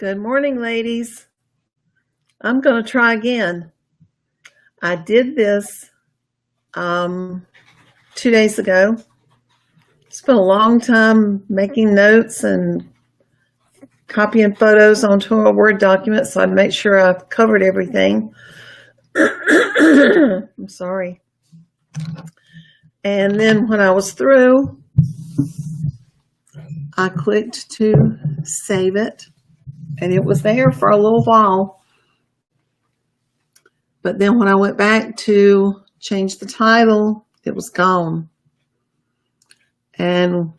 Good morning, ladies. I'm going to try again. I did this 2 days ago. Spent a long time making notes and copying photos onto a Word document so I'd make sure I've covered everything. I'm sorry. And then when I was through, I clicked to save it, and it was there for a little while. But then when I went back to change the title, it was gone. And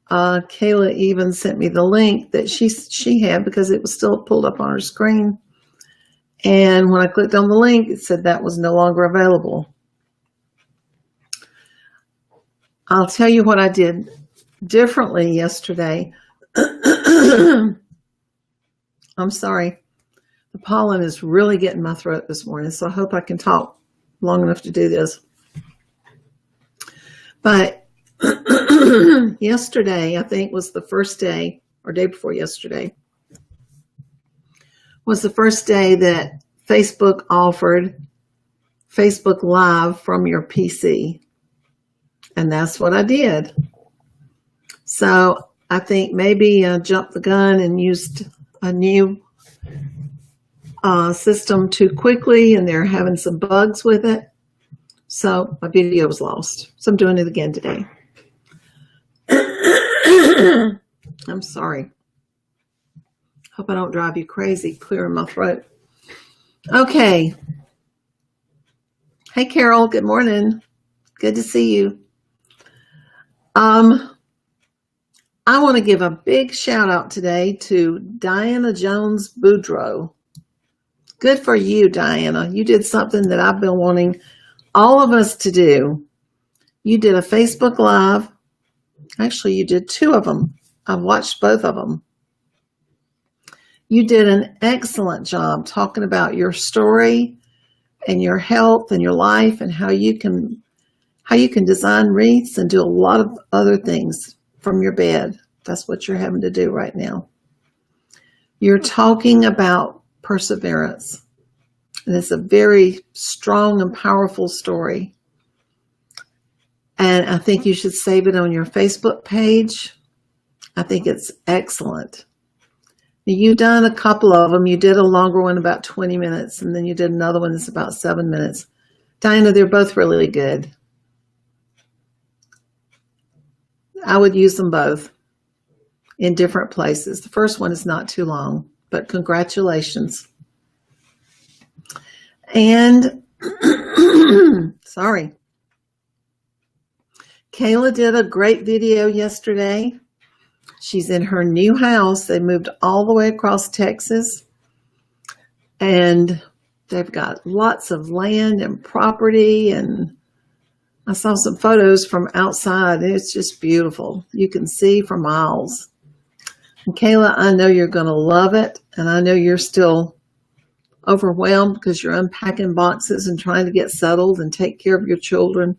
Kayla even sent me the link that she had because it was still pulled up on her screen. And when I clicked on the link, it said that was no longer available. I'll tell you what I did differently yesterday. I'm sorry. The pollen is really getting my throat this morning, so I hope I can talk long enough to do this. But yesterday, I think was the first day, or day before yesterday, was the first day that Facebook offered Facebook Live from your PC. And that's what I did. So I think maybe I jumped the gun and used a new system too quickly, and they're having some bugs with it. So my video was lost. So I'm doing it again today. I'm sorry. Hope I don't drive you crazy clearing my throat. Okay. Hey, Carol. Good morning. Good to see you. I want to give a big shout out today to Diana Jones Boudreaux. Good for you, Diana. You did something that I've been wanting all of us to do. You did a Facebook Live. Actually, you did two of them. I've watched both of them. You did an excellent job talking about your story and your health and your life and how you can design wreaths and do a lot of other things from your bed. That's what you're having to do right now. You're talking about perseverance. And it's a very strong and powerful story. And I think you should save it on your Facebook page. I think it's excellent. You've done a couple of them. You did a longer one, about 20 minutes, and then you did another one that's about 7 minutes. Diana, they're both really good. I would use them both in different places. The first one is not too long, but congratulations. And, sorry. Kayla did a great video yesterday. She's in her new house. They moved all the way across Texas, and they've got lots of land and property, and I saw some photos from outside, and it's just beautiful. You can see for miles. And Kayla, I know you're going to love it, and I know you're still overwhelmed because you're unpacking boxes and trying to get settled and take care of your children.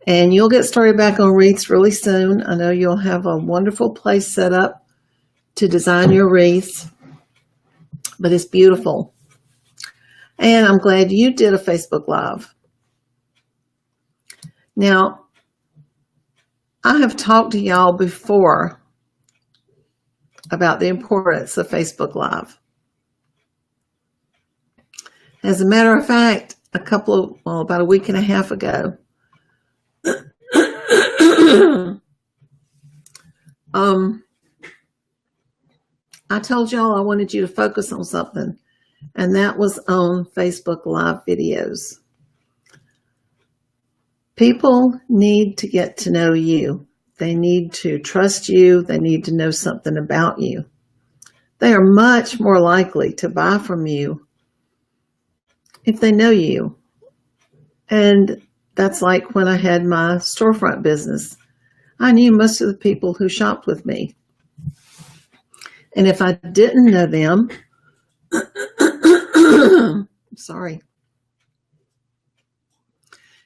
And you'll get started back on wreaths really soon. I know you'll have a wonderful place set up to design your wreaths, but it's beautiful. And I'm glad you did a Facebook Live. Now, I have talked to y'all before about the importance of Facebook Live. As a matter of fact, about a week and a half ago, I told y'all I wanted you to focus on something, and that was on Facebook Live videos. People need to get to know you. They need to trust you. They need to know something about you. They are much more likely to buy from you if they know you. And that's like when I had my storefront business. I knew most of the people who shopped with me. And if I didn't know them, sorry.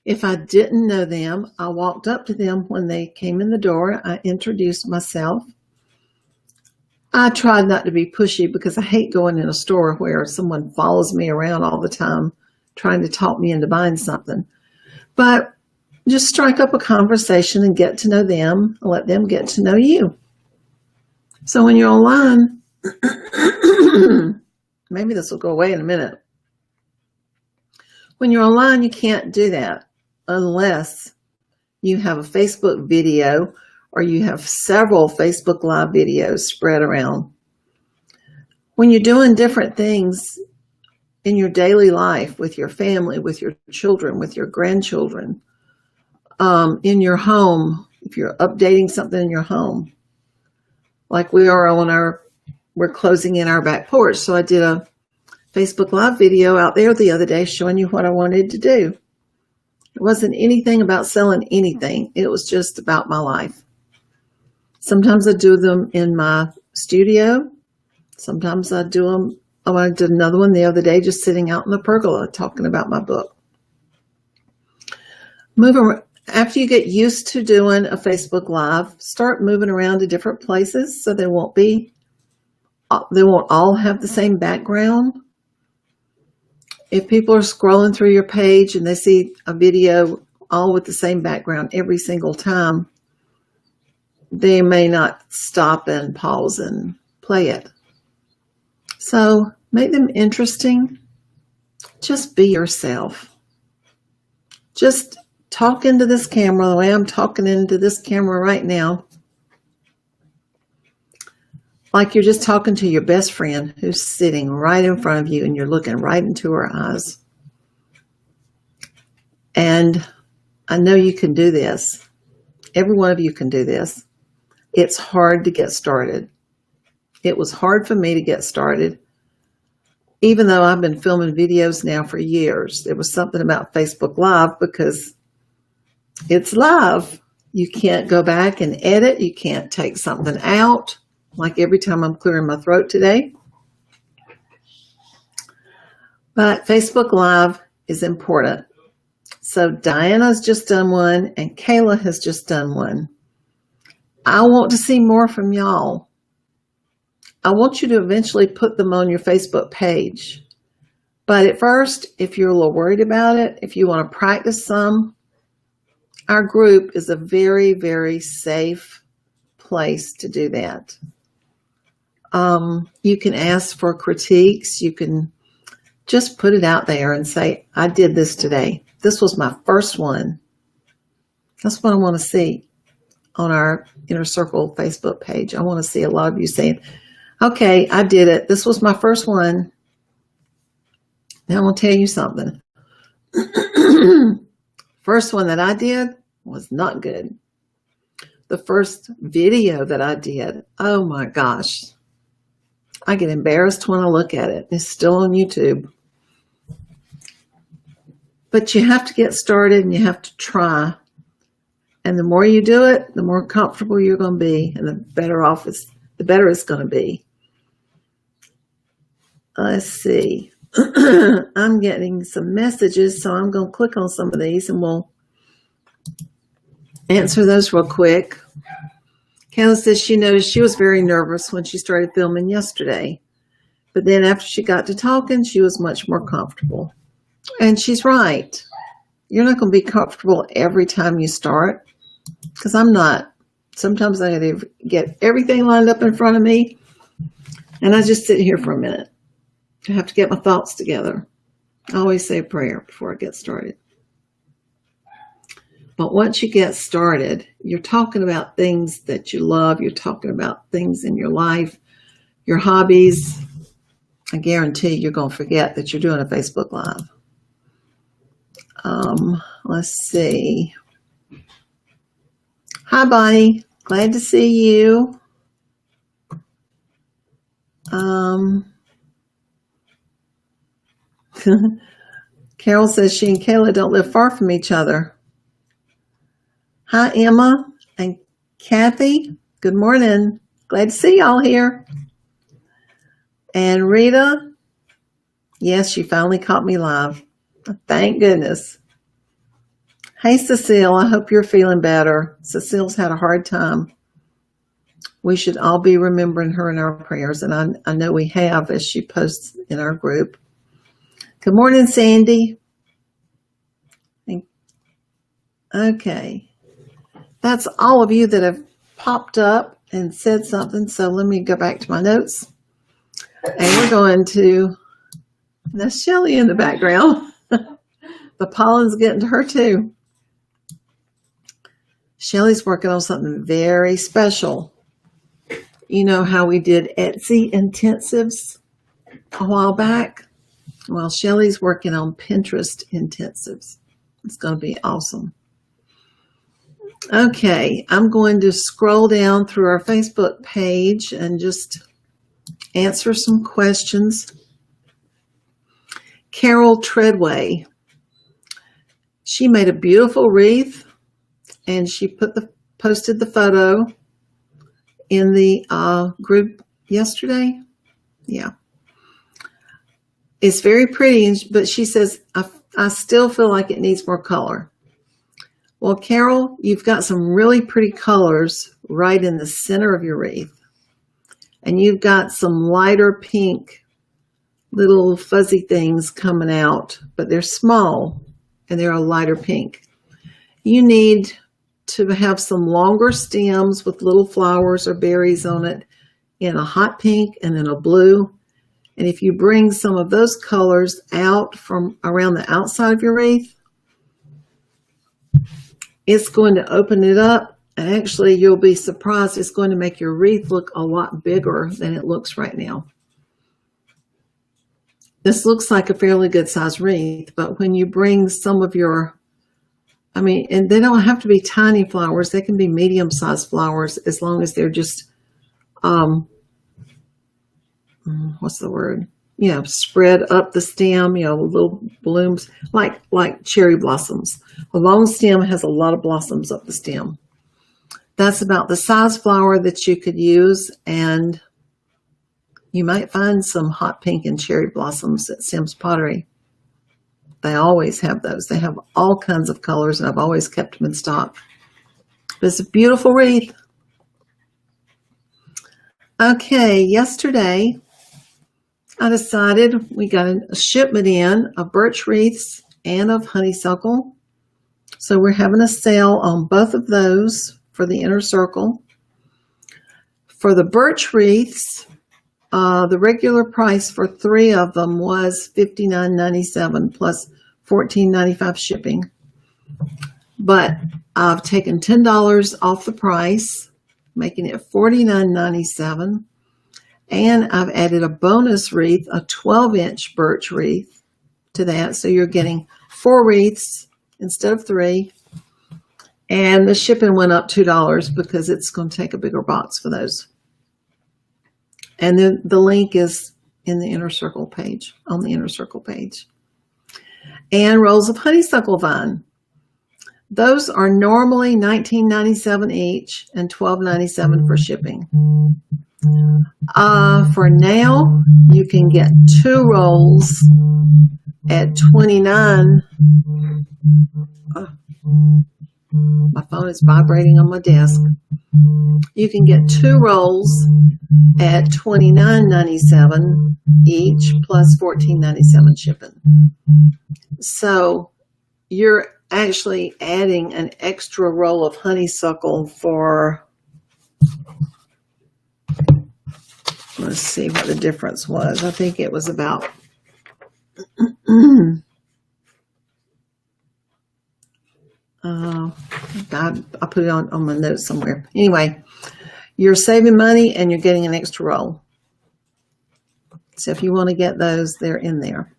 If I didn't know them, I walked up to them when they came in the door. I introduced myself. I tried not to be pushy because I hate going in a store where someone follows me around all the time trying to talk me into buying something. But just strike up a conversation and get to know them and let them get to know you. So when you're online, maybe this will go away in a minute. When you're online, you can't do that unless you have a Facebook video or you have several Facebook Live videos spread around. When you're doing different things in your daily life with your family, with your children, with your grandchildren, in your home, if you're updating something in your home, like we are we're closing in our back porch. So I did a Facebook Live video out there the other day showing you what I wanted to do. It wasn't anything about selling anything. It was just about my life. Sometimes I do them in my studio. Sometimes I do them. Oh, I did another one the other day just sitting out in the pergola talking about my book. After you get used to doing a Facebook Live, start moving around to different places so they won't all have the same background. If people are scrolling through your page and they see a video all with the same background every single time, they may not stop and pause and play it. So make them interesting. Just be yourself. Just talk into this camera the way I'm talking into this camera right now. Like you're just talking to your best friend who's sitting right in front of you and you're looking right into her eyes. And I know you can do this. Every one of you can do this. It's hard to get started. It was hard for me to get started. Even though I've been filming videos now for years, there was something about Facebook Live because it's live. You can't go back and edit. You can't take something out. Like every time I'm clearing my throat today. But Facebook Live is important. So Diana's just done one and Kayla has just done one. I want to see more from y'all. I want you to eventually put them on your Facebook page. But at first, if you're a little worried about it, if you want to practice some, our group is a very, very safe place to do that. You can ask for critiques. You can just put it out there and say, I did this today. This was my first one. That's what I want to see on our Inner Circle Facebook page. I want to see a lot of you saying, okay, I did it. This was my first one. Now I'm going to tell you something. First one that I did was not good. The first video that I did, oh my gosh. I get embarrassed when I look at it. It's still on YouTube. But you have to get started and you have to try. And the more you do it, the more comfortable you're going to be and the better it's going to be. Let's see. I'm getting some messages, so I'm going to click on some of these and we'll answer those real quick. Kayla says she noticed she was very nervous when she started filming yesterday. But then after she got to talking, she was much more comfortable. And she's right. You're not going to be comfortable every time you start. Because I'm not. Sometimes I gotta get everything lined up in front of me. And I just sit here for a minute. I have to get my thoughts together. I always say a prayer before I get started. But once you get started, you're talking about things that you love. You're talking about things in your life, your hobbies. I guarantee you're going to forget that you're doing a Facebook Live. Let's see. Hi, Bonnie. Glad to see you. Carol says she and Kayla don't live far from each other. Hi, Emma and Kathy. Good morning. Glad to see y'all here. And Rita. Yes, she finally caught me live. Thank goodness. Hey, Cecile. I hope you're feeling better. Cecile's had a hard time. We should all be remembering her in our prayers, and I know we have, as she posts in our group. Good morning, Sandy. Okay. That's all of you that have popped up and said something, so let me go back to my notes. And we're going to, that's Shelly in the background. The pollen's getting to her too. Shelly's working on something very special. You know how we did Etsy intensives a while back? Well, Shelly's working on Pinterest intensives. It's going to be awesome. Okay, I'm going to scroll down through our Facebook page and just answer some questions. Carol Treadway. She made a beautiful wreath, and she posted the photo in the group yesterday. Yeah. It's very pretty, but she says, I still feel like it needs more color. Well, Carol, you've got some really pretty colors right in the center of your wreath. And you've got some lighter pink little fuzzy things coming out, but they're small and they're a lighter pink. You need to have some longer stems with little flowers or berries on it in a hot pink and then a blue. And if you bring some of those colors out from around the outside of your wreath, it's going to open it up, and actually you'll be surprised. It's going to make your wreath look a lot bigger than it looks right now. This looks like a fairly good size wreath, but when you bring some of your, and they don't have to be tiny flowers. They can be medium-sized flowers as long as they're just, what's the word? Spread up the stem, little blooms, like cherry blossoms. A long stem has a lot of blossoms up the stem. That's about the size flower that you could use, and you might find some hot pink and cherry blossoms at Sims Pottery. They always have those. They have all kinds of colors, and I've always kept them in stock. But it's a beautiful wreath. Okay, yesterday I decided we got a shipment in of birch wreaths and of honeysuckle. So we're having a sale on both of those for the inner circle. For the birch wreaths, the regular price for 3 of them was $59.97 plus $14.95 shipping. But I've taken $10 off the price, making it $49.97. And I've added a bonus wreath, a 12-inch birch wreath to that. So you're getting 4 wreaths instead of 3. And the shipping went up $2 because it's going to take a bigger box for those. And then the link is in the inner circle page, on the inner circle page. And rolls of honeysuckle vine. Those are normally $19.97 each and $12.97 for shipping. For now, you can get 2 rolls at $29. My phone is vibrating on my desk. You can get 2 rolls at $29.97 each plus $14.97 shipping. So you're actually adding an extra roll of honeysuckle for, let's see what the difference was. I think it was about God, I put it on my notes somewhere. Anyway, you're saving money and you're getting an extra roll. So if you want to get those, they're in there.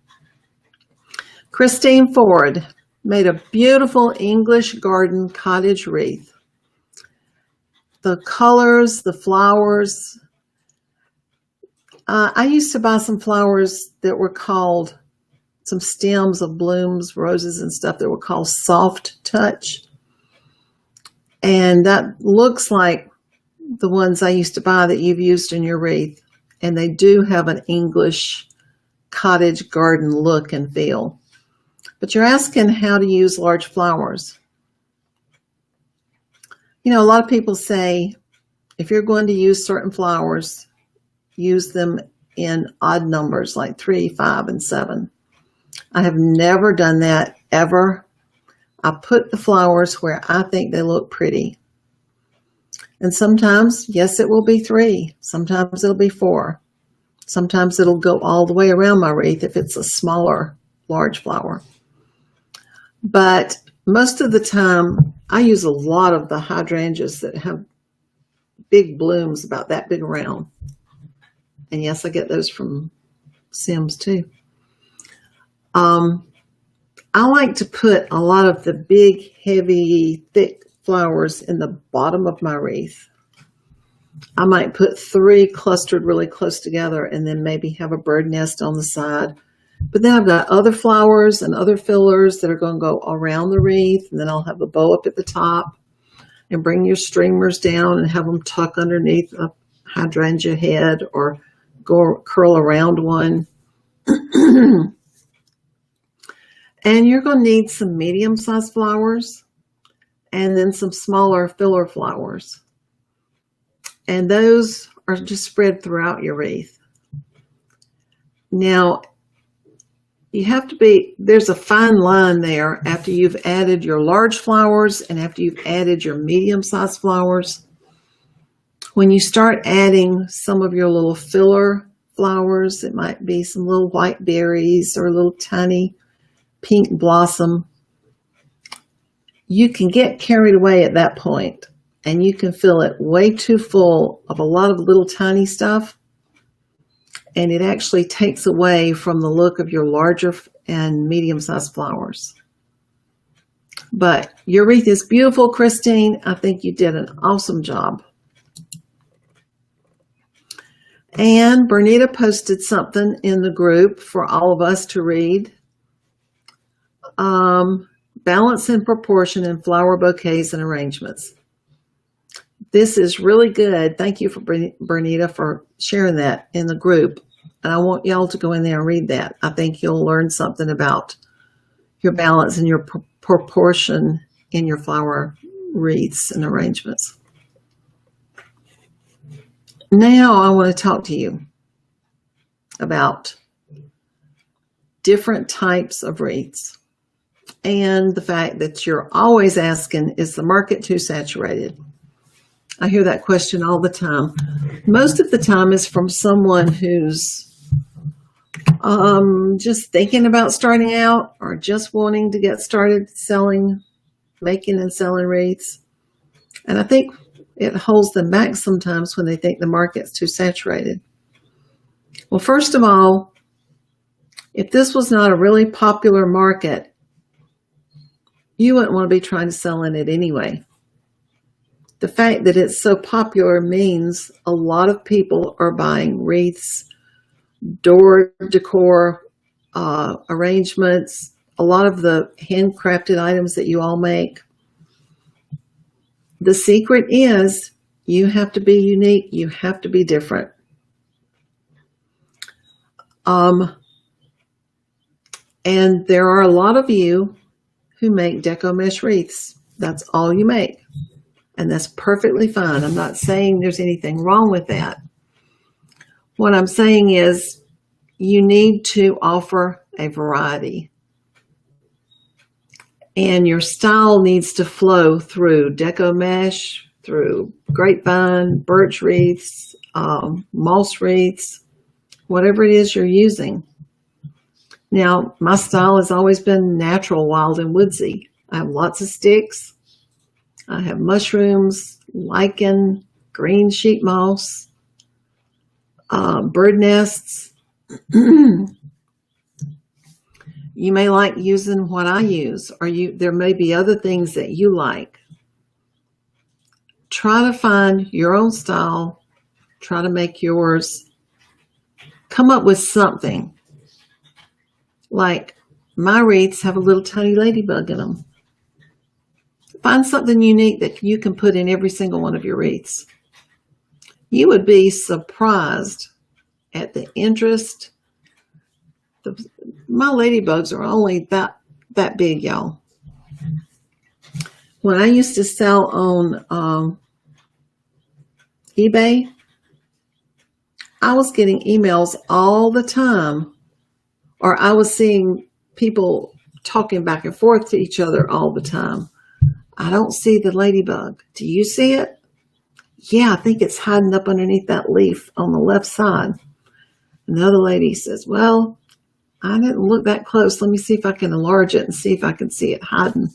Christine Ford made a beautiful English garden cottage wreath. The colors, the flowers. I used to buy some flowers that were called, some stems of blooms, roses and stuff that were called Soft Touch. And that looks like the ones I used to buy that you've used in your wreath. And they do have an English cottage garden look and feel. But you're asking how to use large flowers. You know, a lot of people say if you're going to use certain flowers, use them in odd numbers like 3, 5, and 7. I have never done that ever. I put the flowers where I think they look pretty. And sometimes, yes, it will be 3. Sometimes it'll be 4. Sometimes it'll go all the way around my wreath if it's a smaller, large flower. But most of the time, I use a lot of the hydrangeas that have big blooms about that big around. And yes, I get those from Sims too. I like to put a lot of the big, heavy, thick flowers in the bottom of my wreath. I might put 3 clustered really close together and then maybe have a bird nest on the side. But then I've got other flowers and other fillers that are going to go around the wreath, and then I'll have a bow up at the top, and bring your streamers down and have them tuck underneath a hydrangea head or go curl around one. And you're going to need some medium-sized flowers and then some smaller filler flowers. And those are just spread throughout your wreath. Now, you have to be, there's a fine line there after you've added your large flowers and after you've added your medium-sized flowers. When you start adding some of your little filler flowers, it might be some little white berries or a little tiny pink blossom. You can get carried away at that point, and you can fill it way too full of a lot of little tiny stuff, and it actually takes away from the look of your larger and medium-sized flowers. But your wreath is beautiful, Christine. I think you did an awesome job. And Bernita posted something in the group for all of us to read. Balance and proportion in flower bouquets and arrangements. This is really good. Thank you for Bernita for sharing that in the group. And I want y'all to go in there and read that. I think you'll learn something about your balance and your proportion in your flower wreaths and arrangements. Now I want to talk to you about different types of wreaths and the fact that you're always asking, is the market too saturated? I hear that question all the time. Most of the time is from someone who's just thinking about starting out or just wanting to get started making and selling wreaths. And I think it holds them back sometimes when they think the market's too saturated. Well, first of all, if this was not a really popular market, you wouldn't want to be trying to sell in it anyway. The fact that it's so popular means a lot of people are buying wreaths, door decor, arrangements, a lot of the handcrafted items that you all make. The secret is you have to be unique. You have to be different. And there are a lot of you who make deco mesh wreaths. That's all you make. And that's perfectly fine. I'm not saying there's anything wrong with that. What I'm saying is you need to offer a variety. And your style needs to flow through deco mesh, through grapevine, birch wreaths, moss wreaths, whatever it is you're using. Now, my style has always been natural, wild, and woodsy. I have lots of sticks. I have mushrooms, lichen, green sheet moss, bird nests. You may like using what I use, or there may be other things that you like. Try to find your own style. Try to make yours. Come up with something. Like my wreaths have a little tiny ladybug in them. Find something unique that you can put in every single one of your wreaths. You would be surprised at the interest. My ladybugs are only that big, y'all. When I used to sell on eBay, I was getting emails all the time, or I was seeing people talking back and forth to each other all the time. I don't see the ladybug. Do you see it? Yeah, I think it's hiding up underneath that leaf on the left side. And the other lady says, well, I didn't look that close. Let me see if I can enlarge it and see if I can see it hiding.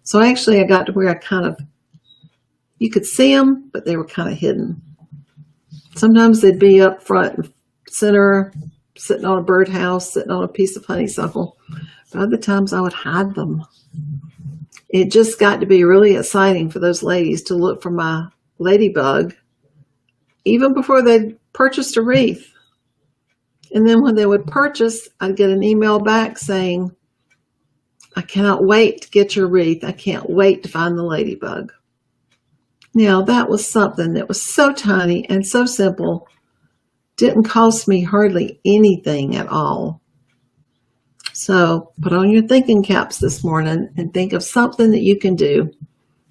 So actually I got to where you could see them, but they were kind of hidden. Sometimes they'd be up front and center, sitting on a birdhouse, sitting on a piece of honeysuckle. But other times I would hide them. It just got to be really exciting for those ladies to look for my ladybug, even before they purchased a wreath. And then when they would purchase, I'd get an email back saying, I cannot wait to get your wreath. I can't wait to find the ladybug. Now, that was something that was so tiny and so simple, didn't cost me hardly anything at all. So put on your thinking caps this morning and think of something that you can do.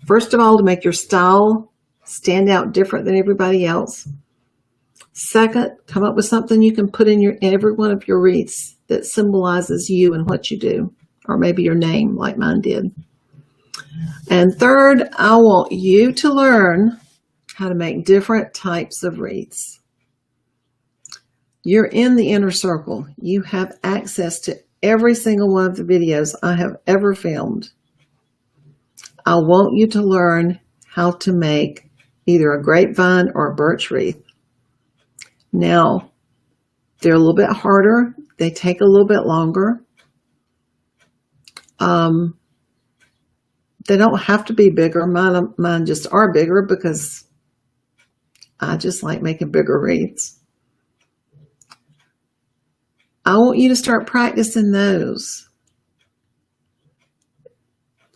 First of all, to make your style stand out different than everybody else. Second, come up with something you can put in every one of your wreaths that symbolizes you and what you do, or maybe your name like mine did. And third, I want you to learn how to make different types of wreaths. You're in the inner circle. You have access to every single one of the videos I have ever filmed. I want you to learn how to make either a grapevine or a birch wreath. Now, they're a little bit harder. They take a little bit longer. They don't have to be bigger. Mine just are bigger because I just like making bigger wreaths. I want you to start practicing those.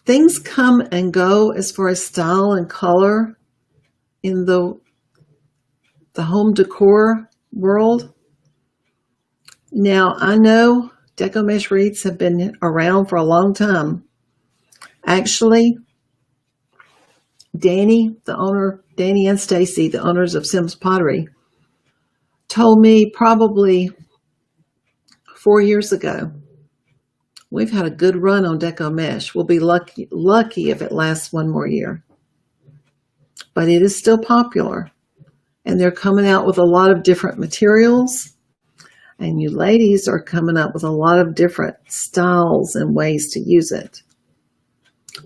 Things come and go as far as style and color in the home decor world. Now, I know deco mesh wreaths have been around for a long time. Actually, Danny and Stacy, the owners of Sims Pottery, told me probably 4 years ago, we've had a good run on deco mesh. We'll be lucky if it lasts one more year. But it is still popular. And they're coming out with a lot of different materials. And you ladies are coming up with a lot of different styles and ways to use it.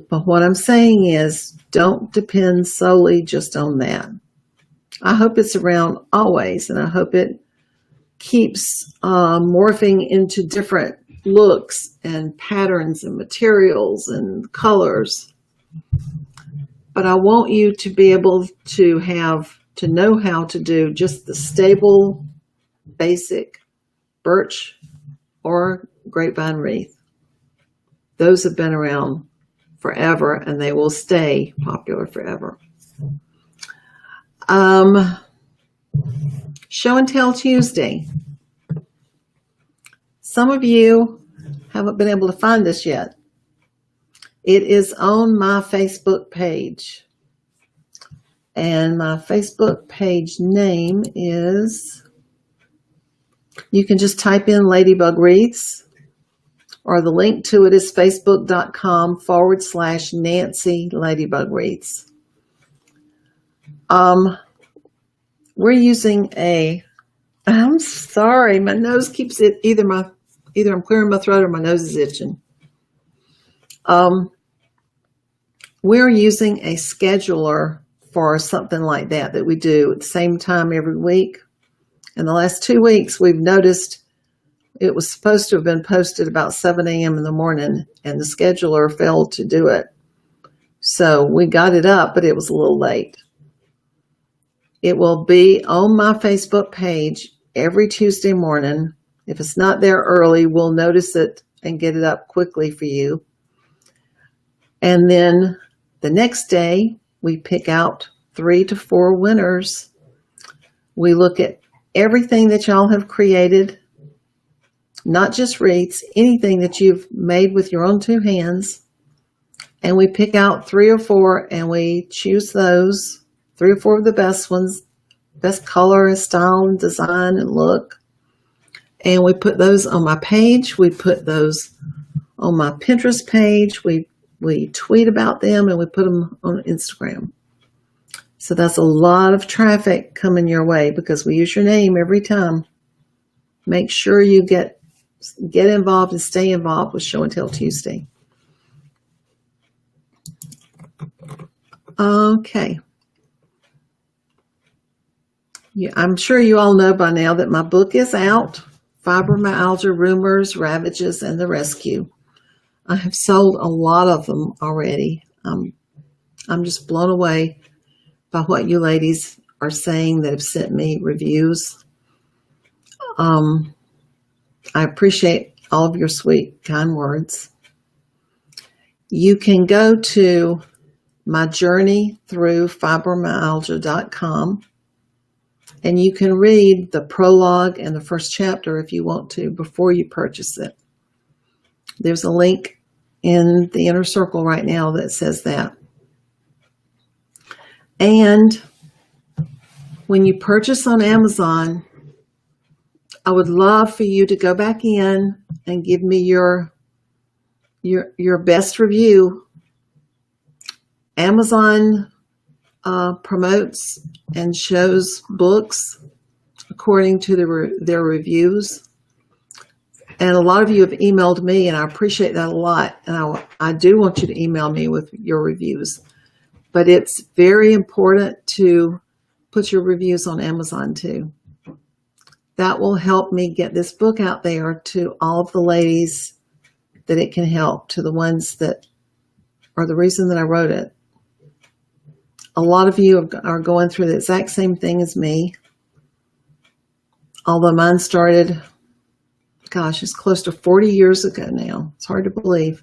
But what I'm saying is, don't depend solely just on that. I hope it's around always, and I hope it keeps morphing into different looks and patterns and materials and colors. But I want you to be able to know how to do just the stable, basic birch or grapevine wreath. Those have been around forever, and they will stay popular forever. Show and Tell Tuesday. Some of you haven't been able to find this yet. It is on my Facebook page. And my Facebook page name is, you can just type in Ladybug Wreaths, or the link to it is facebook.com/Nancy Ladybug Wreaths. We're using I'm sorry, my nose keeps it, either I'm clearing my throat or my nose is itching. We're using a scheduler for something like that we do at the same time every week. In the last 2 weeks, we've noticed it was supposed to have been posted about 7 a.m. in the morning, and the scheduler failed to do it. So we got it up, but it was a little late. It will be on my Facebook page every Tuesday morning. If it's not there early, we'll notice it and get it up quickly for you. And then the next day, we pick out 3 to 4 winners. We look at everything that y'all have created, not just wreaths, anything that you've made with your own 2 hands. And we pick out 3 or 4 and we choose those. 3 or 4 of the best ones, best color and style and design and look. And we put those on my page. We put those on my Pinterest page. We tweet about them, and we put them on Instagram. So that's a lot of traffic coming your way because we use your name every time. Make sure you get involved and stay involved with Show and Tell Tuesday. Okay. Yeah, I'm sure you all know by now that my book is out, Fibromyalgia, Rumors, Ravages, and the Rescue. I have sold a lot of them already. I'm just blown away by what you ladies are saying that have sent me reviews. I appreciate all of your sweet, kind words. You can go to my journey through fibromyalgia.com, and you can read the prologue and the first chapter if you want to before you purchase it. There's a link in the inner circle right now that says that. And when you purchase on Amazon, I would love for you to go back in and give me your best review. Amazon promotes and shows books according to their reviews. And a lot of you have emailed me, and I appreciate that a lot. And I do want you to email me with your reviews. But it's very important to put your reviews on Amazon too. That will help me get this book out there to all of the ladies that it can help, to the ones that are the reason that I wrote it. A lot of you are going through the exact same thing as me. Although mine started, gosh, it's close to 40 years ago now. It's hard to believe.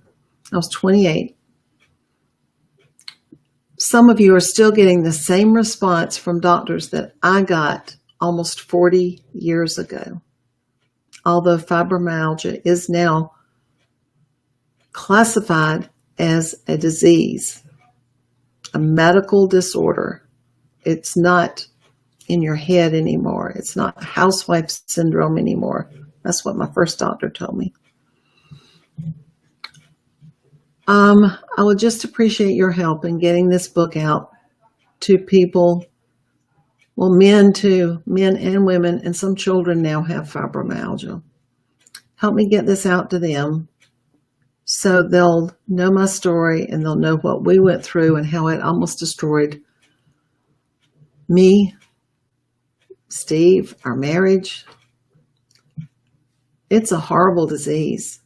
I was 28. Some of you are still getting the same response from doctors that I got almost 40 years ago. Although fibromyalgia is now classified as a disease, a medical disorder. It's not in your head anymore. It's not housewife syndrome anymore. That's what my first doctor told me. I would just appreciate your help in getting this book out to people. Well, men too, men and women, and some children now have fibromyalgia. Help me get this out to them so they'll know my story and they'll know what we went through and how it almost destroyed me, Steve, our marriage. It's a horrible disease,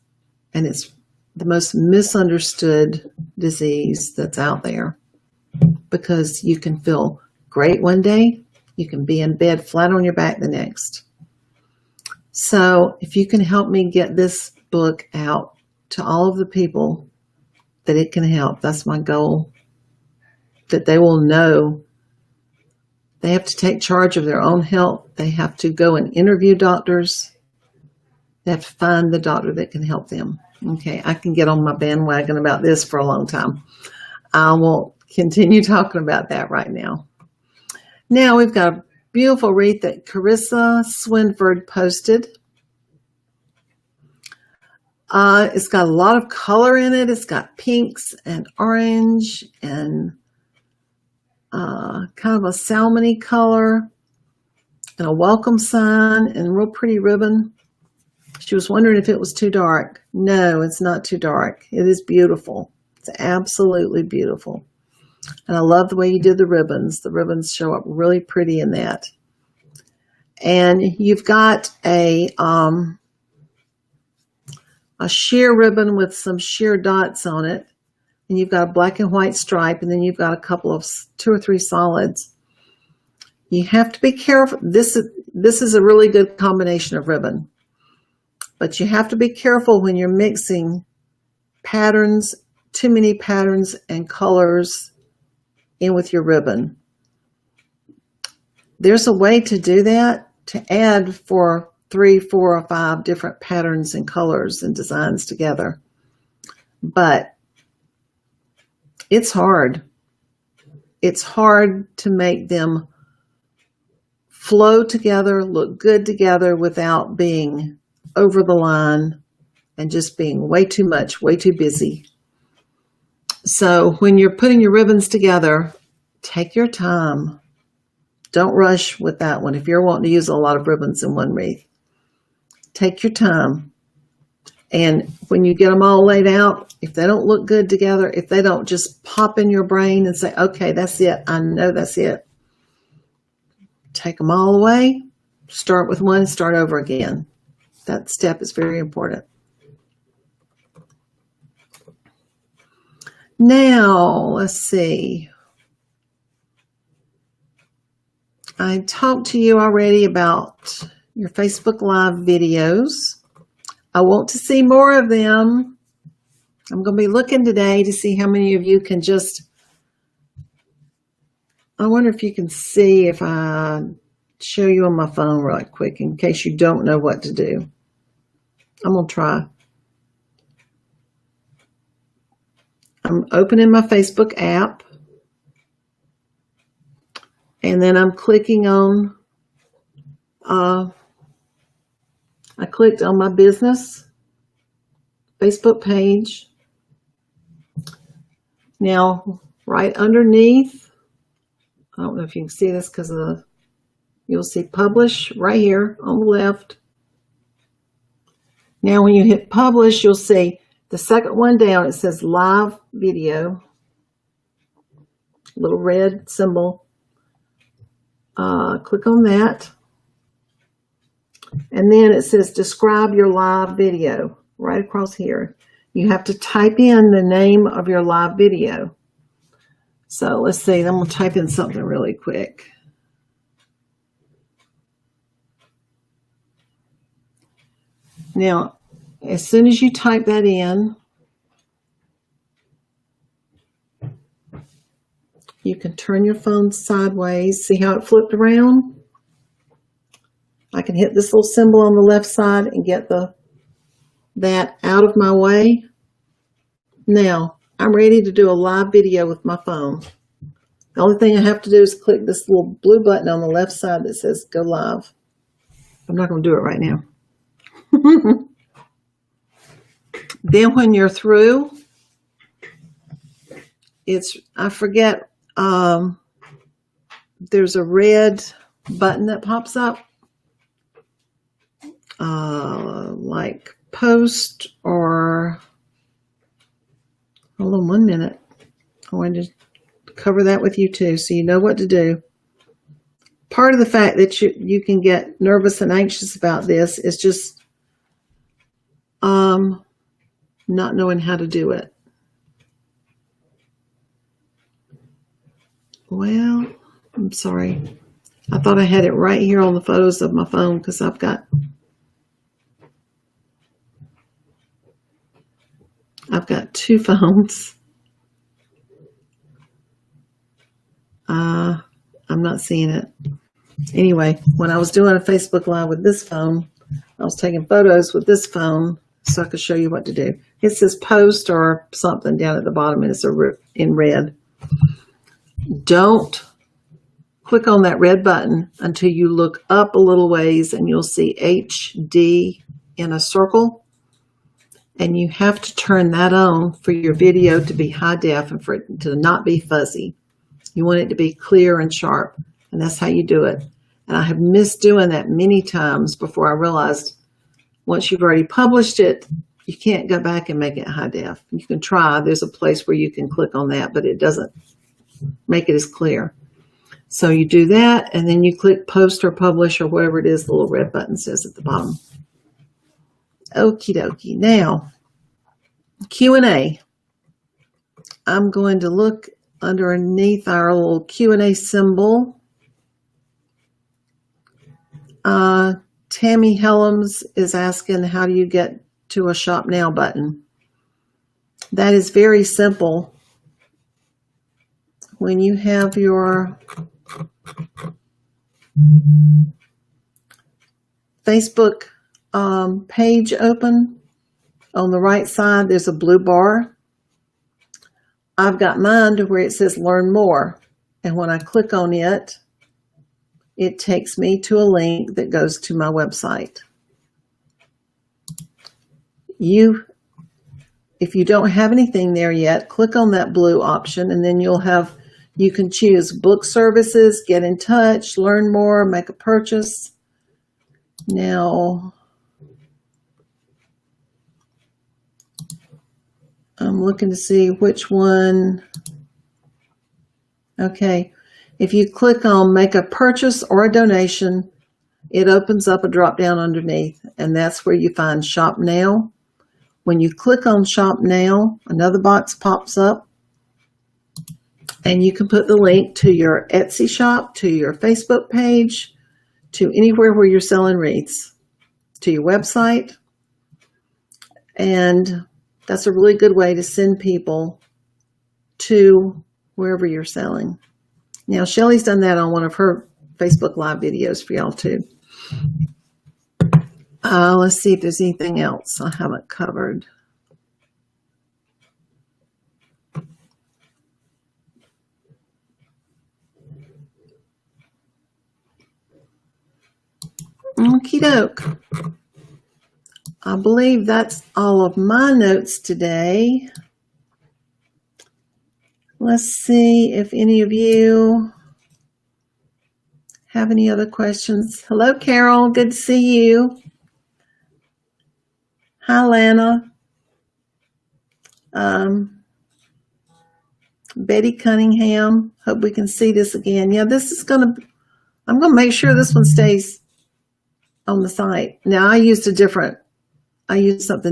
and it's the most misunderstood disease that's out there, because you can feel great one day, you can be in bed flat on your back the next. So if you can help me get this book out to all of the people that it can help, that's my goal, that they will know they have to take charge of their own health. They have to go and interview doctors. They have to find the doctor that can help them. Okay, I can get on my bandwagon about this for a long time. I won't continue talking about that right now. Now we've got a beautiful wreath that Carissa Swinford posted. It's got a lot of color in it. It's got pinks and orange and kind of a salmony color and a welcome sign and real pretty ribbon. She was wondering if it was too dark. No, it's not too dark. It is beautiful. It's absolutely beautiful. And I love the way you did the ribbons. The ribbons show up really pretty in that. And you've got a sheer ribbon with some sheer dots on it. And you've got a black and white stripe. And then you've got a couple of 2 or 3 solids. You have to be careful. This is a really good combination of ribbon. But you have to be careful when you're mixing patterns, too many patterns and colors in with your ribbon. There's a way to do that, to add 3, 4, or 5 different patterns and colors and designs together. But it's hard. it's hard to make them flow together, look good together without being over the line and just being way too much, way too busy. So when you're putting your ribbons together, take your time. Don't rush with that one. If you're wanting to use a lot of ribbons in one wreath, take your time. And when you get them all laid out, if they don't look good together, if they don't just pop in your brain and say, okay, that's it, I know that's it, take them all away, start with one, start over again. That step is very important. Now, let's see. I talked to you already about your Facebook Live videos. I want to see more of them. I'm going to be looking today to see how many of you can just, I wonder if you can see if I show you on my phone right quick in case you don't know what to do. I'm going to try. I'm opening my Facebook app. And then I'm clicking on, I clicked on my business Facebook page. Now, right underneath, I don't know if you can see this because you'll see publish right here on the left. Now, when you hit publish, you'll see the second one down, it says live video, little red symbol. Click on that. And then it says describe your live video right across here. You have to type in the name of your live video. So let's see, I'm going to type in something really quick. Now, as soon as you type that in, you can turn your phone sideways. See how it flipped around? I can hit this little symbol on the left side and get that out of my way. Now, I'm ready to do a live video with my phone. The only thing I have to do is click this little blue button on the left side that says go live. I'm not going to do it right now. Then when you're through, I forget, there's a red button that pops up, like post or, hold on 1 minute. I wanted to cover that with you too, so you know what to do. Part of the fact that you can get nervous and anxious about this is just not knowing how to do it. Well, I'm sorry. I thought I had it right here on the photos of my phone because I've got two phones. I'm not seeing it. Anyway, when I was doing a Facebook Live with this phone, I was taking photos with this phone so I could show you what to do. It says post or something down at the bottom and it's in red. Don't click on that red button until you look up a little ways and you'll see HD in a circle. And you have to turn that on for your video to be high def and for it to not be fuzzy. You want it to be clear and sharp, and that's how you do it. And I have missed doing that many times before I realized once you've already published it, you can't go back and make it high def. You can try. There's a place where you can click on that, but it doesn't make it as clear. So you do that, and then you click post or publish or whatever it is the little red button says at the bottom. Okie dokie. Now, Q&A. I'm going to look underneath our little Q&A symbol. Tammy Helms is asking, how do you get to a Shop Now button? That is very simple. When you have your Facebook page open, on the right side there's a blue bar. I've got mine to where it says learn more. And when I click on it, it takes me to a link that goes to my website. If you don't have anything there yet, click on that blue option, and then you can choose book services, get in touch, learn more, make a purchase. Now, I'm looking to see which one. Okay, if you click on make a purchase or a donation, it opens up a drop down underneath, and that's where you find Shop Now. When you click on Shop Now, another box pops up, and you can put the link to your Etsy shop, to your Facebook page, to anywhere where you're selling wreaths, to your website. And that's a really good way to send people to wherever you're selling. Now, Shelly's done that on one of her Facebook Live videos for y'all too. Let's see if there's anything else I haven't covered. Okie doke. I believe that's all of my notes today. Let's see if any of you have any other questions. Hello, Carol. Good to see you. Hi, Lana. Betty Cunningham. Hope we can see this again. Yeah, I'm going to make sure this one stays on the site. Now, I used something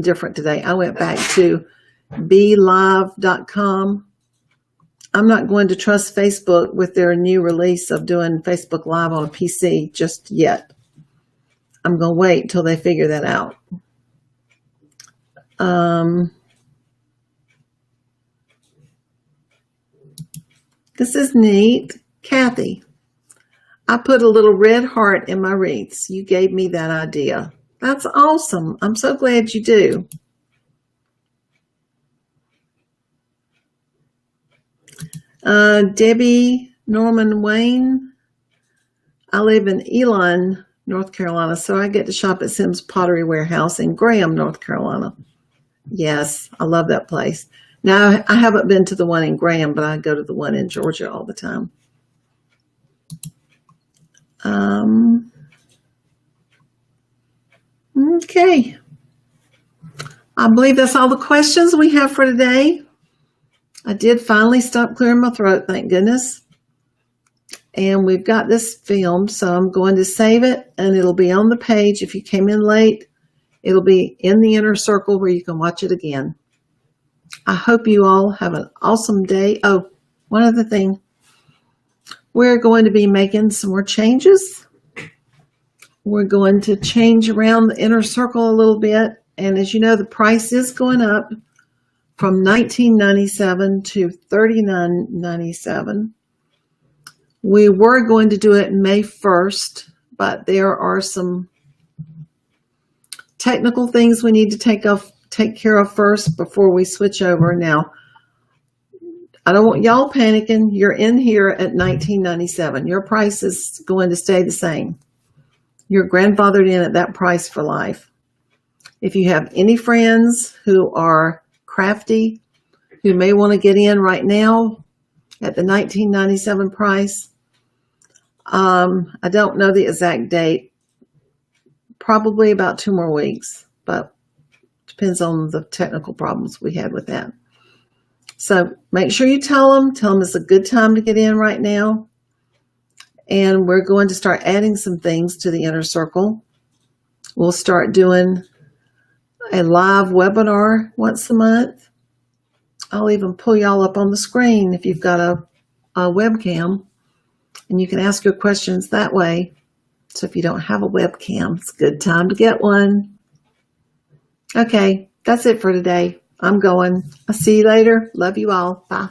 different today. I went back to BeLive.com. I'm not going to trust Facebook with their new release of doing Facebook Live on a PC just yet. I'm going to wait till they figure that out. This is neat. Kathy, I put a little red heart in my wreaths. You gave me that idea. That's awesome. I'm so glad you do. Debbie Norman Wayne, I live in Elon, North Carolina, so I get to shop at Sims Pottery Warehouse in Graham, North Carolina. Yes, I love that place. Now, I haven't been to the one in Graham, but I go to the one in Georgia all the time. Okay. I believe that's all the questions we have for today. I did finally stop clearing my throat, thank goodness. And we've got this filmed, so I'm going to save it, and it'll be on the page. If you came in late, it'll be in the inner circle where you can watch it again. I hope you all have an awesome day. Oh, one other thing. We're going to be making some more changes. We're going to change around the inner circle a little bit. And as you know, the price is going up from $19.97 to $39.97. We were going to do it May 1st, but there are some technical things we need to take care of first before we switch over. Now, I don't want y'all panicking. You're in here at $19.97. Your price is going to stay the same. You're grandfathered in at that price for life. If you have any friends who are crafty, who may want to get in right now at the $19.97 price, I don't know the exact date. Probably about 2 more weeks, but depends on the technical problems we had with that. So make sure you tell them it's a good time to get in right now. And we're going to start adding some things to the inner circle. We'll start doing a live webinar once a month. I'll even pull y'all up on the screen if you've got a webcam, and you can ask your questions that way. So if you don't have a webcam, it's a good time to get one. Okay, that's it for today. I'm going. I'll see you later. Love you all. Bye.